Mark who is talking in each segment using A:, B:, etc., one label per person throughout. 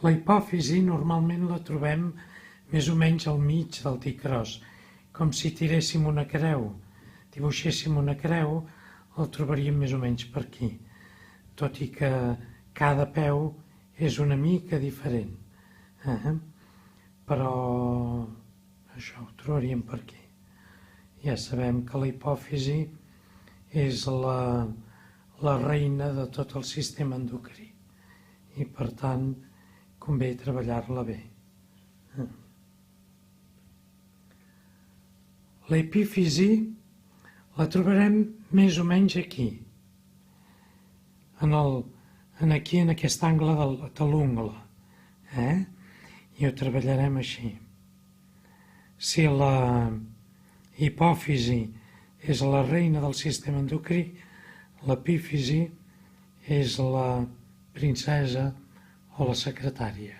A: La hipòfisi normalment la trobem més o menys al mig del dit gros, com si tiréssim una creu. Dibuixéssim una creu, el trobaríem més o menys per aquí, tot i que cada peu és una mica diferent. Però això ho trobaríem per aquí. Ja sabem que la hipòfisi és la reina de tot el sistema endocrí i per tant convé treballar-la bé. La epífisi la trobarem més o menys aquí, aquí en aquest angle de l'ungla, i ho treballarem així. Si la hipòfisi és la reina del sistema endocrí, l'epífisi és la princesa o la secretària.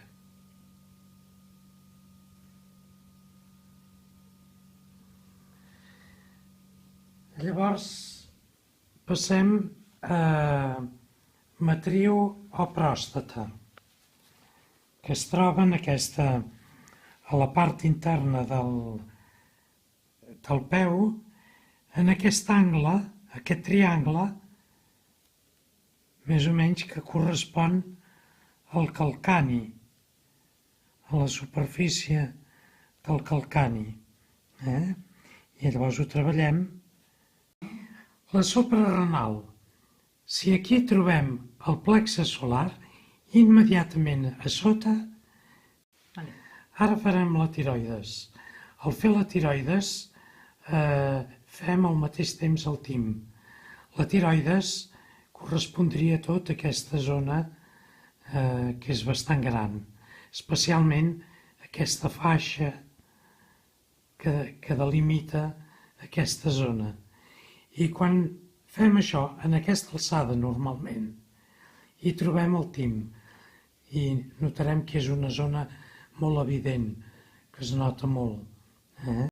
A: Llavors passem a matriu o pròstata, que es troba a la part interna del peu, en aquest angle, aquest triangle, més o menys que correspon al calcani, a la superfície del calcani. I llavors ho treballem. La suprarenal. Si aquí trobem el plexe solar, immediatament a sota, ara farem la tiroides. Al fer la tiroides fem al mateix temps el tim. La tiroides correspondria a tota aquesta zona que és bastant gran, especialment aquesta faixa que delimita aquesta zona. I quan fem això, en aquesta alçada normalment, hi trobem el tim i notarem que és una zona molt evident, que es nota molt.